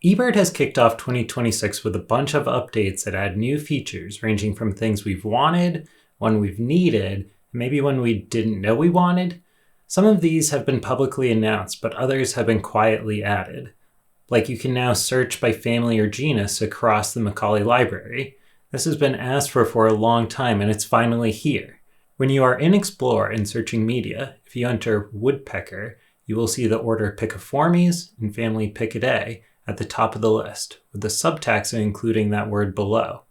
eBird has kicked off 2026 with a bunch of updates that add new features ranging from things we've wanted, one we've needed, maybe one we didn't know we wanted. Some of these have been publicly announced, but others have been quietly added. Like you can now search by family or genus across the Macaulay library. This has been asked for a long time, and it's finally here. When you are in Explore and searching media, if you enter woodpecker, you will see the order Piciformes and family Picidae at the top of the list, with the subtaxa including that word below.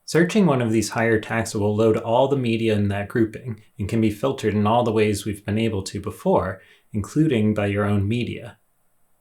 Searching one of these higher taxa will load all the media in that grouping and can be filtered in all the ways we've been able to before, including by your own media.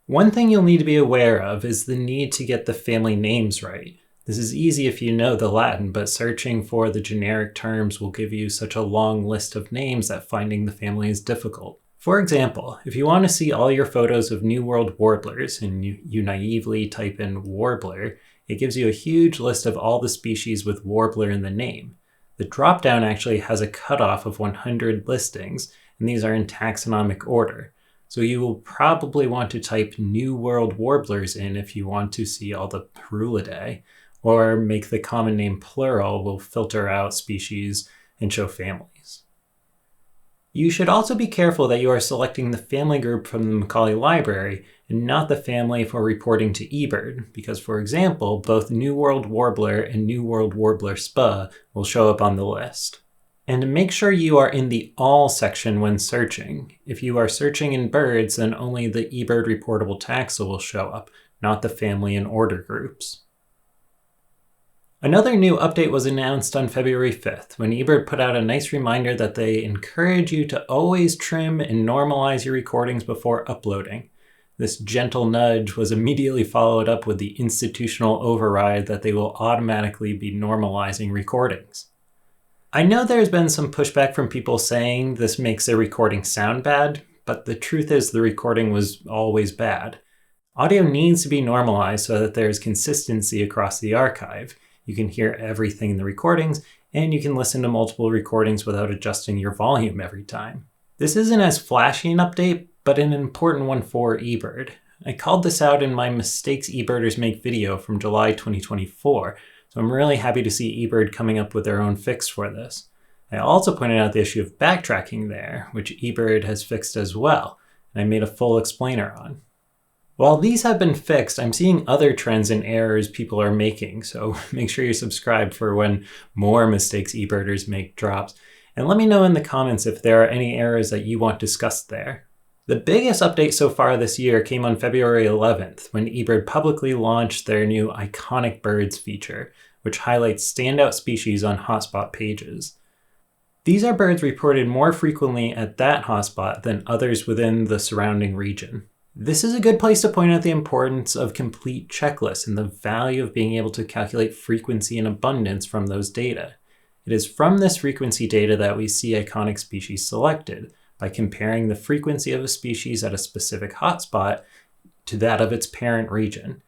One thing you'll need to be aware of is the need to get the family names right. This is easy if you know the Latin, but searching for the generic terms will give you such a long list of names that finding the family is difficult. For example, if you want to see all your photos of New World warblers and you naively type in warbler, it gives you a huge list of all the species with warbler in the name. The dropdown actually has a cutoff of 100 listings, and these are in taxonomic order. So you will probably want to type New World warblers in if you want to see all the Parulidae, or make the common name plural will filter out species and show families. You should also be careful that you are selecting the family group from the Macaulay library and not the family for reporting to eBird, because for example, both New World Warbler and New World Warbler spa will show up on the list. And make sure you are in the All section when searching. If you are searching in birds, then only the eBird reportable taxa will show up, not the family and order groups. Another new update was announced on February 5th, when eBird put out a nice reminder that they encourage you to always trim and normalize your recordings before uploading. This gentle nudge was immediately followed up with the institutional override that they will automatically be normalizing recordings. I know there's been some pushback from people saying this makes the recording sound bad, but the truth is the recording was always bad. Audio needs to be normalized so that there's consistency across the archive. You can hear everything in the recordings, and you can listen to multiple recordings without adjusting your volume every time. This isn't as flashy an update, but an important one for eBird. I called this out in my Mistakes eBirders Make video from July 2024, so I'm really happy to see eBird coming up with their own fix for this. I also pointed out the issue of backtracking there, which eBird has fixed as well, and I made a full explainer on. While these have been fixed, I'm seeing other trends and errors people are making, so make sure you're subscribed for when more Mistakes eBirders Make drops, and let me know in the comments if there are any errors that you want discussed there. The biggest update so far this year came on February 11th, when eBird publicly launched their new Iconic Birds feature, which highlights standout species on hotspot pages. These are birds reported more frequently at that hotspot than others within the surrounding region. This is a good place to point out the importance of complete checklists and the value of being able to calculate frequency and abundance from those data. It is from this frequency data that we see iconic species selected, by comparing the frequency of a species at a specific hotspot to that of its parent region.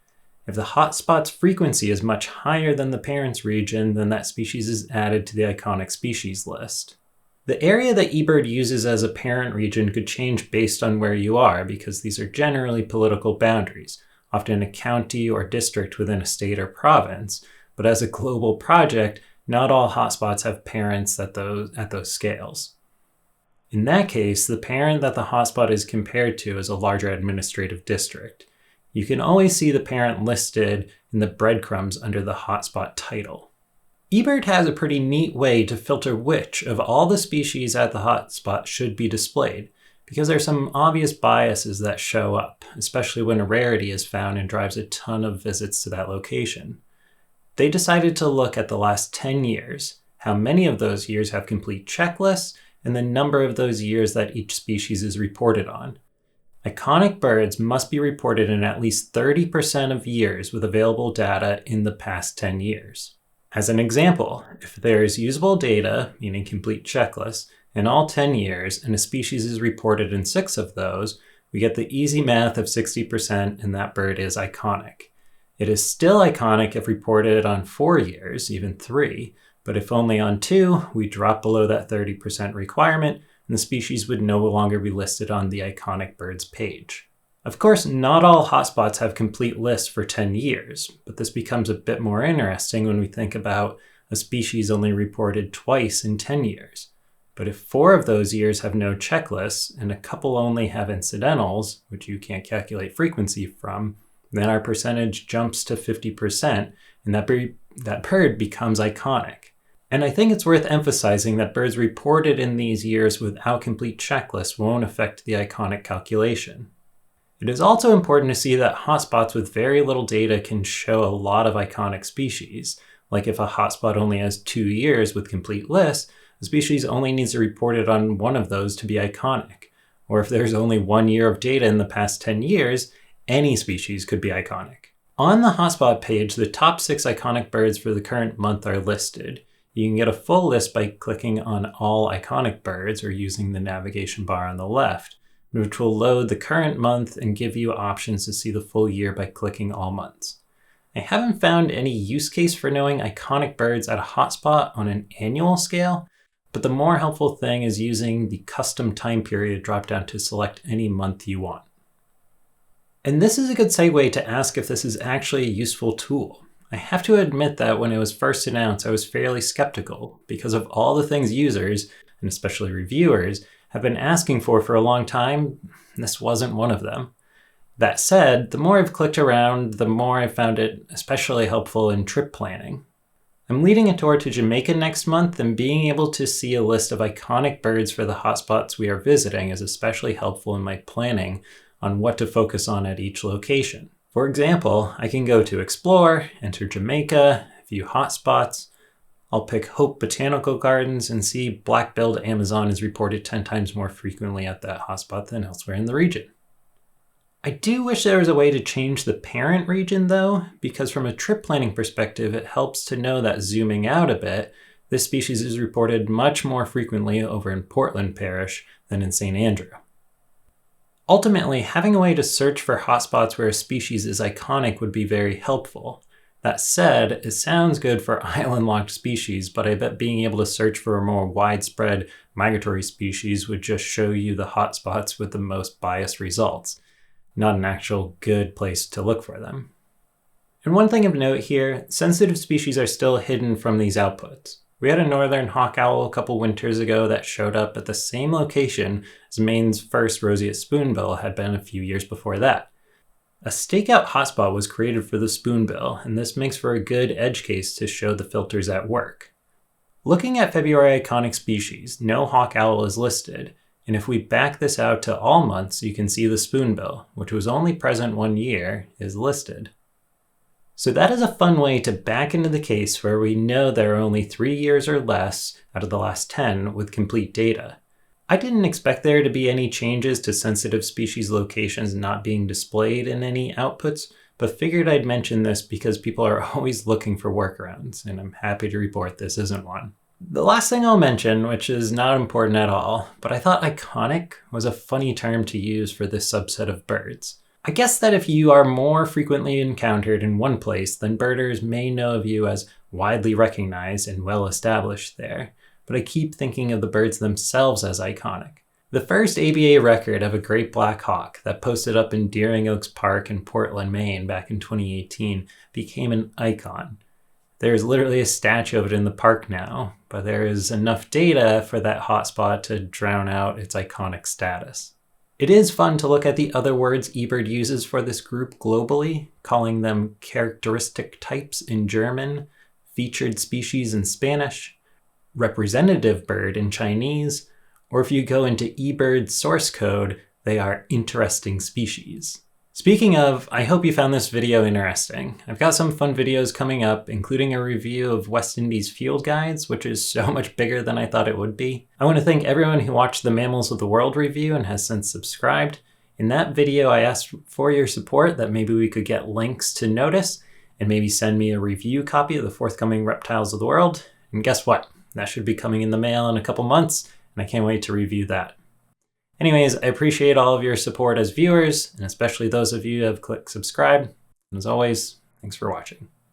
If the hotspot's frequency is much higher than the parent's region, then that species is added to the iconic species list. The area that eBird uses as a parent region could change based on where you are, because these are generally political boundaries, often a county or district within a state or province, but as a global project, not all hotspots have parents at those scales. In that case, the parent that the hotspot is compared to is a larger administrative district. You can always see the parent listed in the breadcrumbs under the hotspot title. eBird has a pretty neat way to filter which of all the species at the hotspot should be displayed, because there are some obvious biases that show up, especially when a rarity is found and drives a ton of visits to that location. They decided to look at the last 10 years, how many of those years have complete checklists, and the number of those years that each species is reported on. Iconic birds must be reported in at least 30% of years with available data in the past 10 years. As an example, if there is usable data, meaning complete checklists, in all 10 years and a species is reported in 6 of those, we get the easy math of 60% and that bird is iconic. It is still iconic if reported on 4 years, even 3, but if only on 2, we drop below that 30% requirement, and the species would no longer be listed on the Iconic Birds page. Of course, not all hotspots have complete lists for 10 years, but this becomes a bit more interesting when we think about a species only reported twice in 10 years. But if 4 of those years have no checklists and a couple only have incidentals, which you can't calculate frequency from, then our percentage jumps to 50% and that bird becomes iconic. And I think it's worth emphasizing that birds reported in these years without complete checklists won't affect the iconic calculation. It is also important to see that hotspots with very little data can show a lot of iconic species. Like if a hotspot only has 2 years with complete lists, a species only needs to report it on one of those to be iconic. Or if there's only 1 year of data in the past 10 years, any species could be iconic. On the hotspot page, the top 6 iconic birds for the current month are listed. You can get a full list by clicking on all iconic birds or using the navigation bar on the left, which will load the current month and give you options to see the full year by clicking all months. I haven't found any use case for knowing iconic birds at a hotspot on an annual scale, but the more helpful thing is using the custom time period dropdown to select any month you want. And this is a good segue to ask if this is actually a useful tool. I have to admit that when it was first announced, I was fairly skeptical because of all the things users, and especially reviewers, have been asking for a long time. This wasn't one of them. That said, the more I've clicked around, the more I've found it especially helpful in trip planning. I'm leading a tour to Jamaica next month, and being able to see a list of iconic birds for the hotspots we are visiting is especially helpful in my planning on what to focus on at each location. For example, I can go to Explore, enter Jamaica, view hotspots. I'll pick Hope Botanical Gardens and see black-billed Amazon is reported 10 times more frequently at that hotspot than elsewhere in the region. I do wish there was a way to change the parent region though, because from a trip planning perspective, it helps to know that zooming out a bit, this species is reported much more frequently over in Portland Parish than in St. Andrew. Ultimately, having a way to search for hotspots where a species is iconic would be very helpful. That said, it sounds good for island-locked species, but I bet being able to search for a more widespread migratory species would just show you the hotspots with the most biased results, not an actual good place to look for them. And one thing of note here, sensitive species are still hidden from these outputs. We had a northern hawk owl a couple winters ago that showed up at the same location as Maine's first roseate spoonbill had been a few years before that. A stakeout hotspot was created for the spoonbill, and this makes for a good edge case to show the filters at work. Looking at February iconic species, no hawk owl is listed, and if we back this out to all months, you can see the spoonbill, which was only present 1 year, is listed. So that is a fun way to back into the case where we know there are only 3 years or less out of the last 10 with complete data. I didn't expect there to be any changes to sensitive species locations not being displayed in any outputs, but figured I'd mention this because people are always looking for workarounds, and I'm happy to report this isn't one. The last thing I'll mention, which is not important at all, but I thought iconic was a funny term to use for this subset of birds. I guess that if you are more frequently encountered in one place, then birders may know of you as widely recognized and well established there, but I keep thinking of the birds themselves as iconic. The first ABA record of a great black hawk that posted up in Deering Oaks Park in Portland, Maine back in 2018 became an icon. There's literally a statue of it in the park now, but there is enough data for that hotspot to drown out its iconic status. It is fun to look at the other words eBird uses for this group globally, calling them characteristic types in German, featured species in Spanish, representative bird in Chinese, or if you go into eBird's source code, they are interesting species. Speaking of, I hope you found this video interesting. I've got some fun videos coming up, including a review of West Indies field guides, which is so much bigger than I thought it would be. I want to thank everyone who watched the Mammals of the World review and has since subscribed. In that video, I asked for your support that maybe we could get links to notice and maybe send me a review copy of the forthcoming Reptiles of the World. And guess what? That should be coming in the mail in a couple months, and I can't wait to review that. Anyways, I appreciate all of your support as viewers, and especially those of you who have clicked subscribe. And as always, thanks for watching.